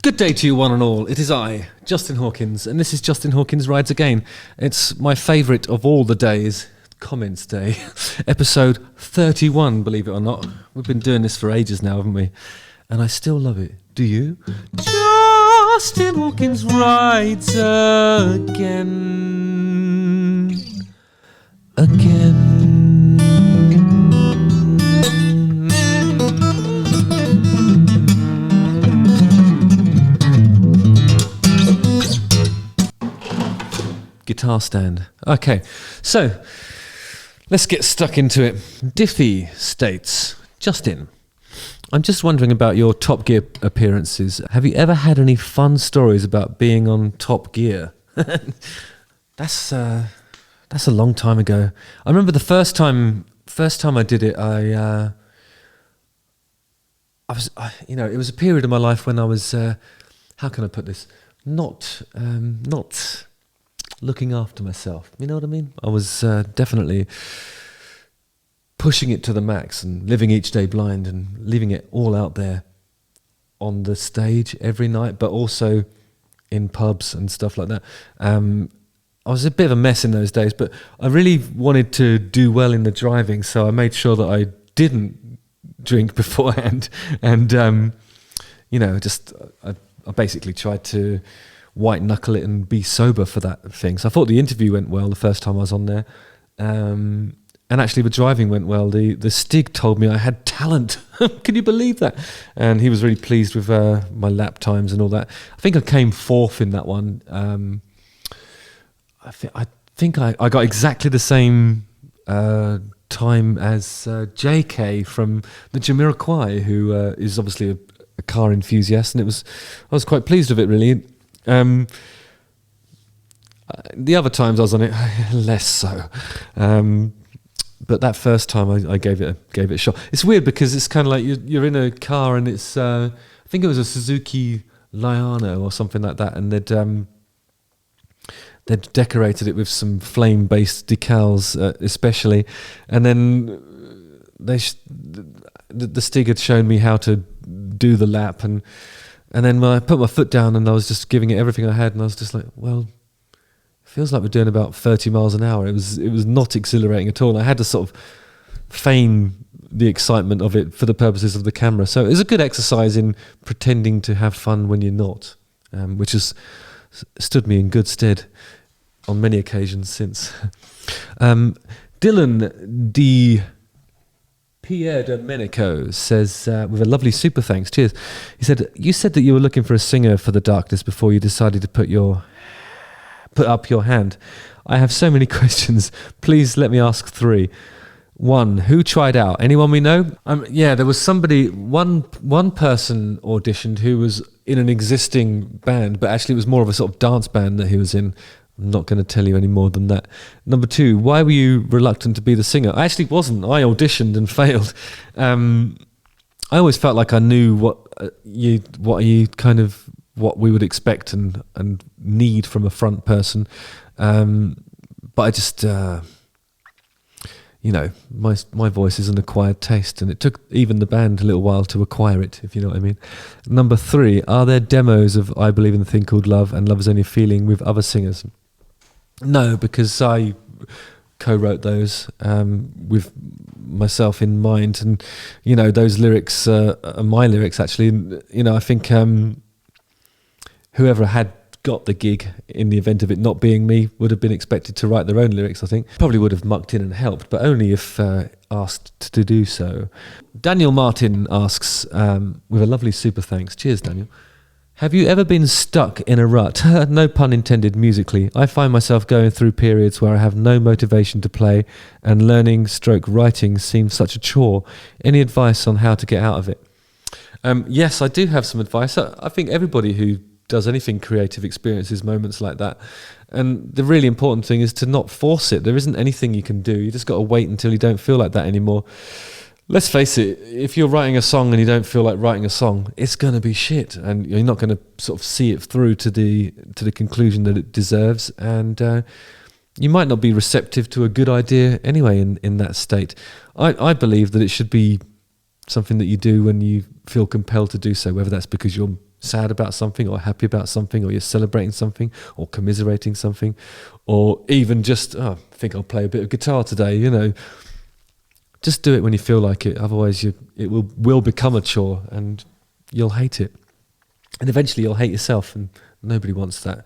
Good day to you one and all. It is I, Justin Hawkins, and this is Justin Hawkins Rides Again. It's my favourite of all the days, Comments Day, episode 31, believe it or not. We've been doing this for ages now, haven't we? And I still love it. Do you? Justin Hawkins Rides Again. Guitar stand. Okay, so let's get stuck into it. Diffie states, Justin, I'm just wondering about your Top Gear appearances. Have you ever had any fun stories about being on Top Gear? That's a long time ago. I remember the first time I did it, it was a period of my life when I was, how can I put this? Not looking after myself, you know what I mean? I was definitely pushing it to the max and living each day blind and leaving it all out there on the stage every night, but also in pubs and stuff like that. I was a bit of a mess in those days, but I really wanted to do well in the driving, so I made sure that I didn't drink beforehand, and I basically tried to white knuckle it and be sober for that thing. So I thought the interview went well the first time I was on there, and actually the driving went well. The Stig told me I had talent. Can you believe that? And he was really pleased with my lap times and all that. I think I came fourth in that one. I think I got exactly the same time as JK from the Jamiroquai, who is obviously a car enthusiast, and I was quite pleased with it, really. The other times I was on it, less so. But that first time I gave it a shot. It's weird because it's kind of like you're in a car and it's I think it was a Suzuki Liano or something like that, and they'd decorated it with some flame-based decals, especially, and then the Stig had shown me how to do the lap, and then when I put my foot down and I was just giving it everything I had, and I was just like, well, it feels like we're doing about 30 miles an hour. It was not exhilarating at all. I had to sort of feign the excitement of it for the purposes of the camera. So it was a good exercise in pretending to have fun when you're not, which has stood me in good stead on many occasions since. Dylan D. Pierre Domenico says, with a lovely super thanks, cheers. He said, you said that you were looking for a singer for The Darkness before you decided to put up your hand. I have so many questions. Please let me ask 3. 1, who tried out? Anyone we know? Yeah, there was one person auditioned who was in an existing band, but actually it was more of a sort of dance band that he was in. I'm not going to tell you any more than that. Number 2, why were you reluctant to be the singer? I actually wasn't. I auditioned and failed. I always felt like I knew what we would expect and need from a front person. But I just, my voice is an acquired taste, and it took even the band a little while to acquire it, if you know what I mean. Number 3, are there demos of I Believe in the Thing Called Love and Love Is Only a Feeling with other singers? No, because I co-wrote those with myself in mind, and those lyrics are my lyrics actually. I think whoever had got the gig in the event of it not being me would have been expected to write their own lyrics. I think probably would have mucked in and helped, but only if asked to do so. Daniel Martin asks, with a lovely super thanks, cheers Daniel, have you ever been stuck in a rut? No pun intended musically. I find myself going through periods where I have no motivation to play, and learning/writing seems such a chore. Any advice on how to get out of it? Yes, I do have some advice. I think everybody who does anything creative experiences moments like that, and the really important thing is to not force it. There isn't anything you can do. You just got to wait until you don't feel like that anymore. Let's face it, if you're writing a song and you don't feel like writing a song, it's going to be shit, and you're not going to sort of see it through to the conclusion that it deserves, and you might not be receptive to a good idea anyway in that state. I believe that it should be something that you do when you feel compelled to do so, whether that's because you're sad about something or happy about something, or you're celebrating something or commiserating something, or even just, I think I'll play a bit of guitar today, just do it when you feel like it. Otherwise it will become a chore and you'll hate it. And eventually you'll hate yourself, and nobody wants that.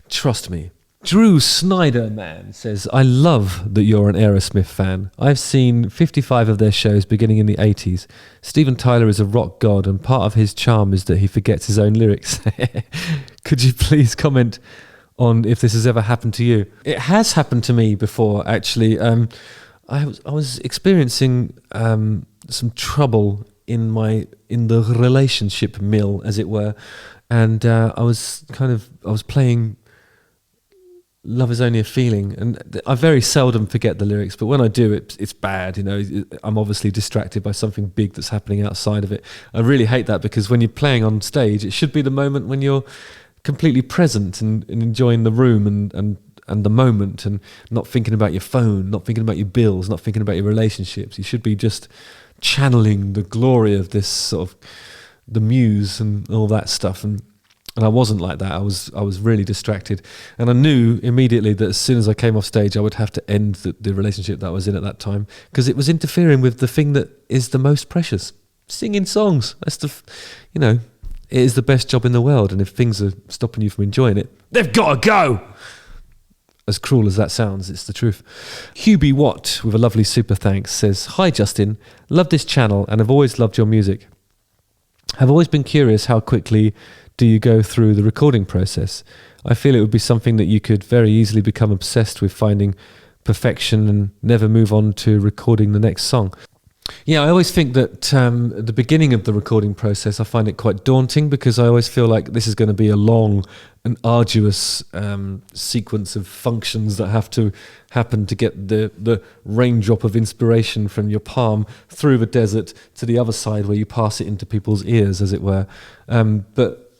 Trust me. Drew Snyder says, I love that you're an Aerosmith fan. I've seen 55 of their shows beginning in the 80s. Steven Tyler is a rock god, and part of his charm is that he forgets his own lyrics. Could you please comment on if this has ever happened to you? It has happened to me before, actually. I was experiencing some trouble in the relationship mill, as it were, and I was playing Love Is Only a Feeling, and I very seldom forget the lyrics, but when I do, it's bad. I'm obviously distracted by something big that's happening outside of it. I really hate that, because when you're playing on stage, it should be the moment when you're completely present and enjoying the room and the moment, and not thinking about your phone, not thinking about your bills, not thinking about your relationships. You should be just channeling the glory of this sort of the muse and all that stuff, and I wasn't like that. I was really distracted, and I knew immediately that as soon as I came off stage, I would have to end the relationship that I was in at that time, because it was interfering with the thing that is the most precious: singing songs. That's it is the best job in the world, and if things are stopping you from enjoying it, they've got to go. As cruel as that sounds, it's the truth. Hubie Watt, with a lovely super thanks, says, Hi Justin, love this channel and have always loved your music. Have always been curious how quickly do you go through the recording process? I feel it would be something that you could very easily become obsessed with, finding perfection and never move on to recording the next song. Yeah, I always think that at the beginning of the recording process, I find it quite daunting, because I always feel like this is going to be a long and arduous sequence of functions that have to happen to get the raindrop of inspiration from your palm through the desert to the other side where you pass it into people's ears, as it were. But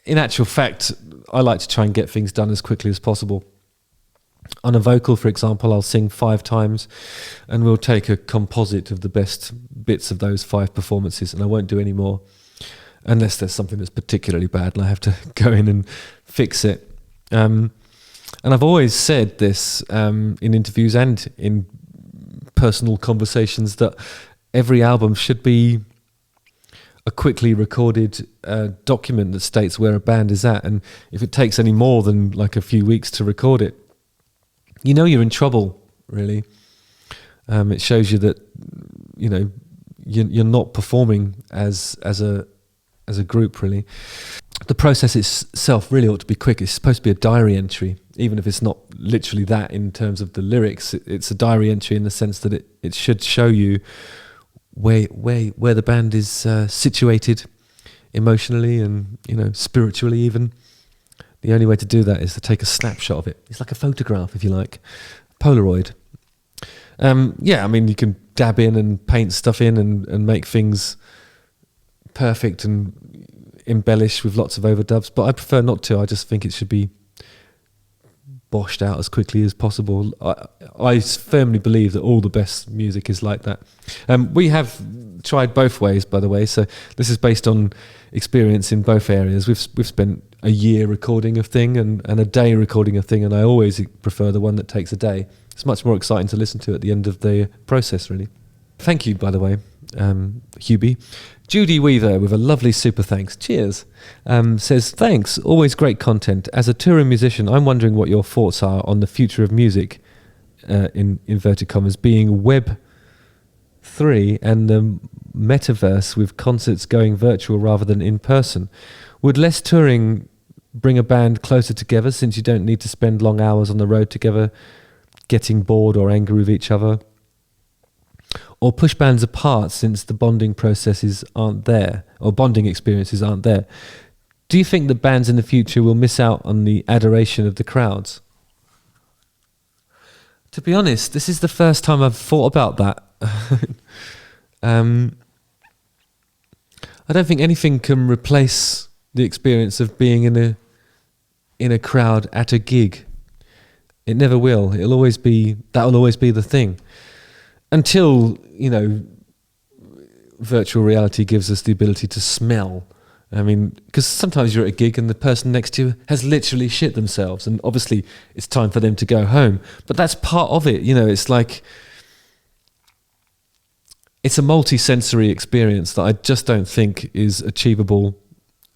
in actual fact, I like to try and get things done as quickly as possible. On a vocal, for example, I'll sing 5 times, and we'll take a composite of the best bits of those 5 performances, and I won't do any more unless there's something that's particularly bad and I have to go in and fix it. And I've always said this in interviews and in personal conversations, that every album should be a quickly recorded document that states where a band is at, and if it takes any more than like a few weeks to record it, you're in trouble, really. It shows you that you're not performing as a group, really. The process itself really ought to be quick. It's supposed to be a diary entry, even if it's not literally that in terms of the lyrics. It's a diary entry in the sense that it should show you where the band is situated emotionally and spiritually even. The only way to do that is to take a snapshot of it. It's like a photograph, if you like, Polaroid. You can dab in and paint stuff in and make things perfect and embellish with lots of overdubs, but I prefer not to. I just think it should be boshed out as quickly as possible. I firmly believe that all the best music is like that. We have tried both ways, by the way, so this is based on experience in both areas. We've spent a year recording a thing and a day recording a thing, and I always prefer the one that takes a day. It's much more exciting to listen to at the end of the process, really. Thank you, by the way, Hubie. Judy Weaver, with a lovely super thanks, cheers, says, thanks, always great content. As a touring musician, I'm wondering what your thoughts are on the future of music, in inverted commas, being Web 3 and the metaverse, with concerts going virtual rather than in person. Would less touring bring a band closer together, since you don't need to spend long hours on the road together getting bored or angry with each other? Or push bands apart, since the bonding processes aren't there, or bonding experiences aren't there? Do you think that bands in the future will miss out on the adoration of the crowds? To be honest, this is the first time I've thought about that. I don't think anything can replace the experience of being in a crowd at a gig. It never will. That'll always be the thing. Until, virtual reality gives us the ability to smell I mean, because sometimes you're at a gig and the person next to you has literally shit themselves, and obviously it's time for them to go home. But that's part of it, you know. It's like, it's a multi-sensory experience that I just don't think is achievable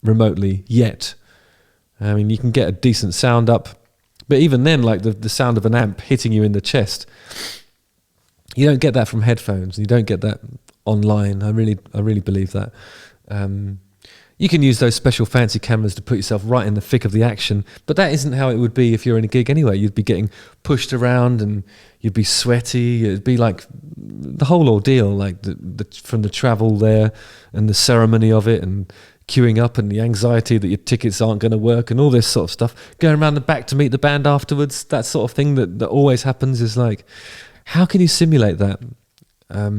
remotely yet. I mean, you can get a decent sound up, but even then, like the sound of an amp hitting you in the chest, you don't get that from headphones. You don't get that online. I really believe that. You can use those special fancy cameras to put yourself right in the thick of the action, but that isn't how it would be if you're in a gig anyway. You'd be getting pushed around and you'd be sweaty. It'd be like the whole ordeal, like from the travel there and the ceremony of it and queuing up and the anxiety that your tickets aren't going to work and all this sort of stuff. Going around the back to meet the band afterwards, that sort of thing that always happens is like, how can you simulate that? I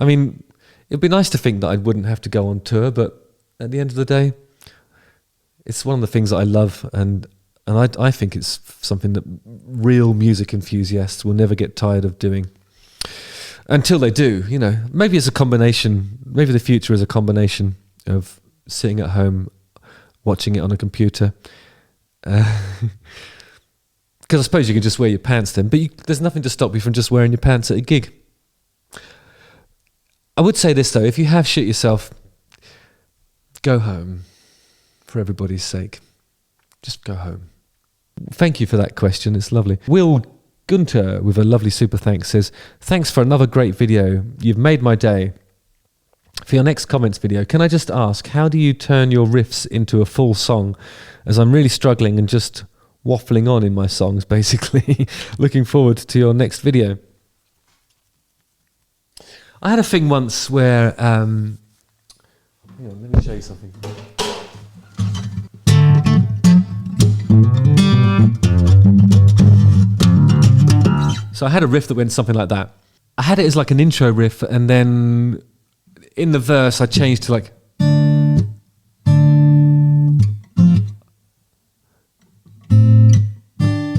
mean, it'd be nice to think that I wouldn't have to go on tour, but at the end of the day, it's one of the things that I love, and I think it's something that real music enthusiasts will never get tired of doing. Until they do, you know. Maybe it's a combination, maybe the future is a combination of sitting at home, watching it on a computer. Because I suppose you can just wear your pants then, but there's nothing to stop you from just wearing your pants at a gig. I would say this though, if you have shit yourself, go home, for everybody's sake. Just go home. Thank you for that question, it's lovely. Will Gunter, with a lovely super thanks, says, thanks for another great video. You've made my day. For your next comments video, can I just ask, how do you turn your riffs into a full song? As I'm really struggling and just waffling on in my songs, basically. Looking forward to your next video. I had a thing once where... hang on, let me show you something. So I had a riff that went something like that. I had it as like an intro riff, and then in the verse I changed to like...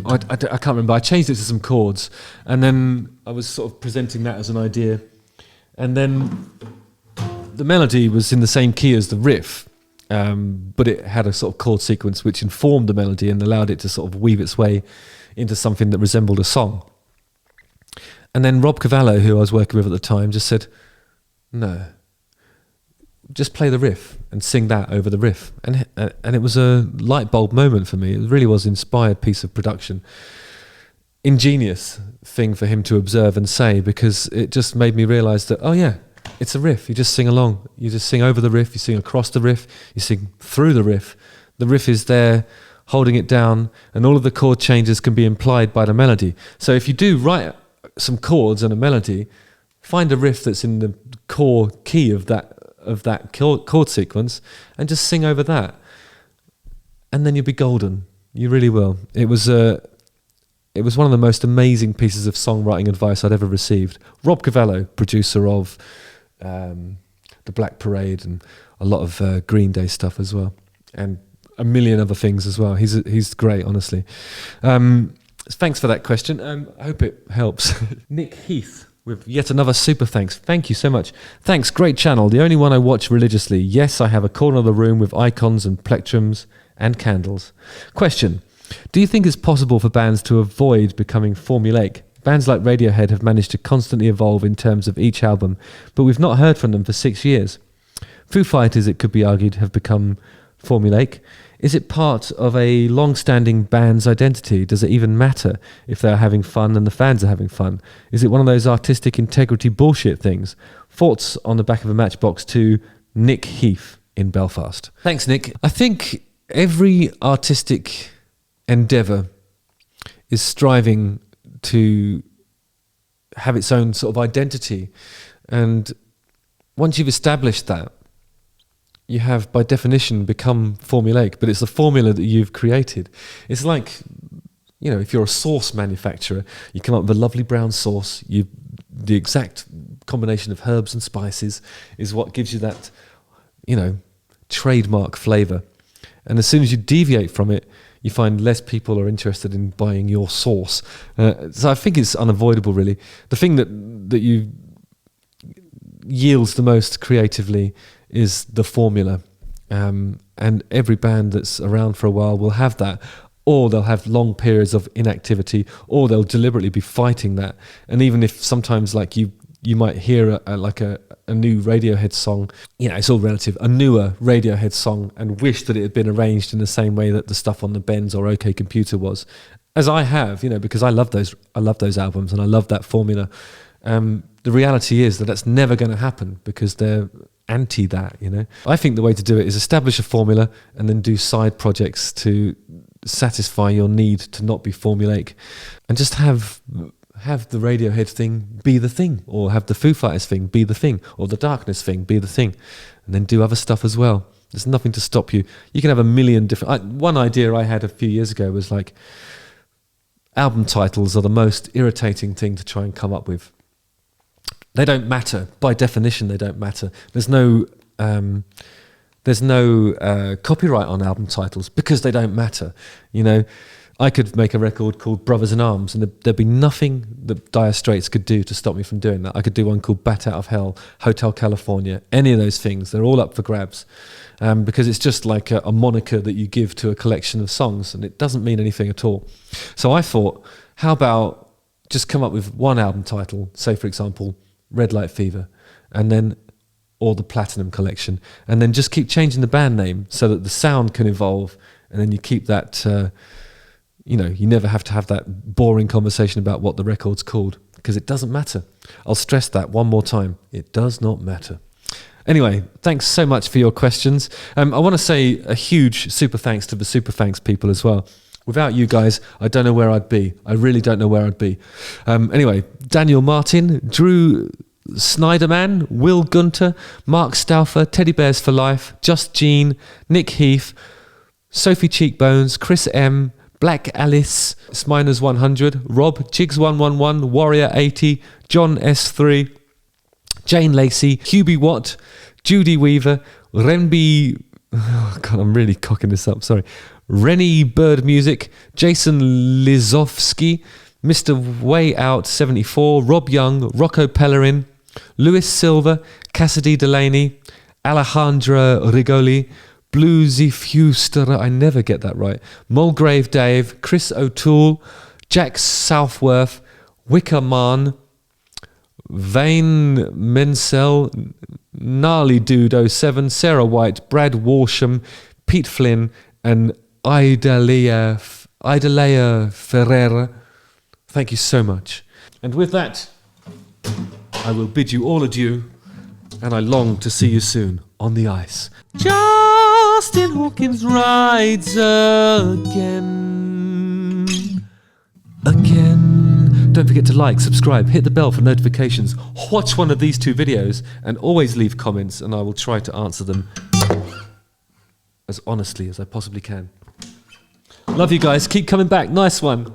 I can't remember. I changed it to some chords, and then I was sort of presenting that as an idea. And then the melody was in the same key as the riff, but it had a sort of chord sequence which informed the melody and allowed it to sort of weave its way into something that resembled a song. And then Rob Cavallo, who I was working with at the time, just said, no, just play the riff and sing that over the riff. And it was a light bulb moment for me. It really was an inspired piece of production. Ingenious thing for him to observe and say, because it just made me realise that, oh yeah, it's a riff. You just sing along. You just sing over the riff. You sing across the riff. You sing through the riff. The riff is there, holding it down, and all of the chord changes can be implied by the melody. So if you do write some chords and a melody, find a riff that's in the core key of that chord sequence and just sing over that, and then you'll be golden. You really will. It was one of the most amazing pieces of songwriting advice I'd ever received. Rob Cavallo, producer of The Black Parade and a lot of Green Day stuff as well, and a million other things as well. He's great, honestly. Thanks for that question. I hope it helps. Nick Heath with yet another super thanks. Thank you so much. Thanks, great channel. The only one I watch religiously. Yes, I have a corner of the room with icons and plectrums and candles. Question. Do you think it's possible for bands to avoid becoming formulaic? Bands like Radiohead have managed to constantly evolve in terms of each album, but we've not heard from them for 6 years. Foo Fighters, it could be argued, have become formulaic. Is it part of a long-standing band's identity? Does it even matter if they're having fun and the fans are having fun? Is it one of those artistic integrity bullshit things? Thoughts on the back of a Matchbox to Nick Heath in Belfast. Thanks, Nick. I think every artistic endeavour is striving to have its own sort of identity, and once you've established that, you have by definition become formulaic, but it's the formula that you've created. It's like, you know, if you're a sauce manufacturer, you come up with a lovely brown sauce, the exact combination of herbs and spices is what gives you that, you know, trademark flavour. And as soon as you deviate from it, you find less people are interested in buying your sauce. So I think it's unavoidable, really. The thing that you yields the most creatively is the formula. And every band that's around for a while will have that, or they'll have long periods of inactivity, or they'll deliberately be fighting that. And even if sometimes like you might hear a new Radiohead song, it's all relative, a newer Radiohead song, and wish that it had been arranged in the same way that the stuff on the Benz or OK Computer was, as I have, because I love those albums and I love that formula. The reality is that that's never going to happen because they're anti that, I think the way to do it is establish a formula and then do side projects to satisfy your need to not be formulaic, and just have the Radiohead thing be the thing, or have the Foo Fighters thing be the thing, or the Darkness thing be the thing, and then do other stuff as well. There's nothing to stop you. You can have a million different... one idea I had a few years ago was like, album titles are the most irritating thing to try and come up with. They don't matter. By definition, they don't matter. There's no copyright on album titles because they don't matter. I could make a record called Brothers in Arms, and there'd be nothing that Dire Straits could do to stop me from doing that. I could do one called Bat Out of Hell, Hotel California, any of those things. They're all up for grabs because it's just like a moniker that you give to a collection of songs, and it doesn't mean anything at all. So I thought, how about just come up with one album title, say, for example, Red Light Fever, and then, or the Platinum Collection, and then just keep changing the band name so that the sound can evolve, and then you keep that... you never have to have that boring conversation about what the record's called, because it doesn't matter. I'll stress that one more time. It does not matter. Anyway, thanks so much for your questions. I want to say a huge super thanks to the Super Thanks people as well. Without you guys, I don't know where I'd be. I really don't know where I'd be. Anyway, Daniel Martin, Drew Snyderman, Will Gunter, Mark Stauffer, Teddy Bears for Life, Just Jean, Nick Heath, Sophie Cheekbones, Chris M., Black Alice, Sminers 100, Rob, Jigs111, Warrior 80, John S3, Jane Lacey, Hubie Watt, Judy Weaver, Renby... Oh God, I'm really cocking this up, sorry. Rennie Bird Music, Jason Lizovsky, Mr. Way Out 74, Rob Young, Rocco Pellerin, Lewis Silver, Cassidy Delaney, Alejandra Rigoli, Bluesy Fuster, I never get that right, Mulgrave Dave, Chris O'Toole, Jack Southworth, Wickerman, Vane Mensel, Gnarly Dude 07, Sarah White, Brad Walsham, Pete Flynn, and Idalea Ferreira. Thank you so much. And with that, I will bid you all adieu, and I long to see you soon on the ice. Justin Hawkins rides again. Don't forget to like, subscribe, hit the bell for notifications, watch one of these two videos, and always leave comments, and I will try to answer them as honestly as I possibly can. Love you guys. Keep coming back. Nice one.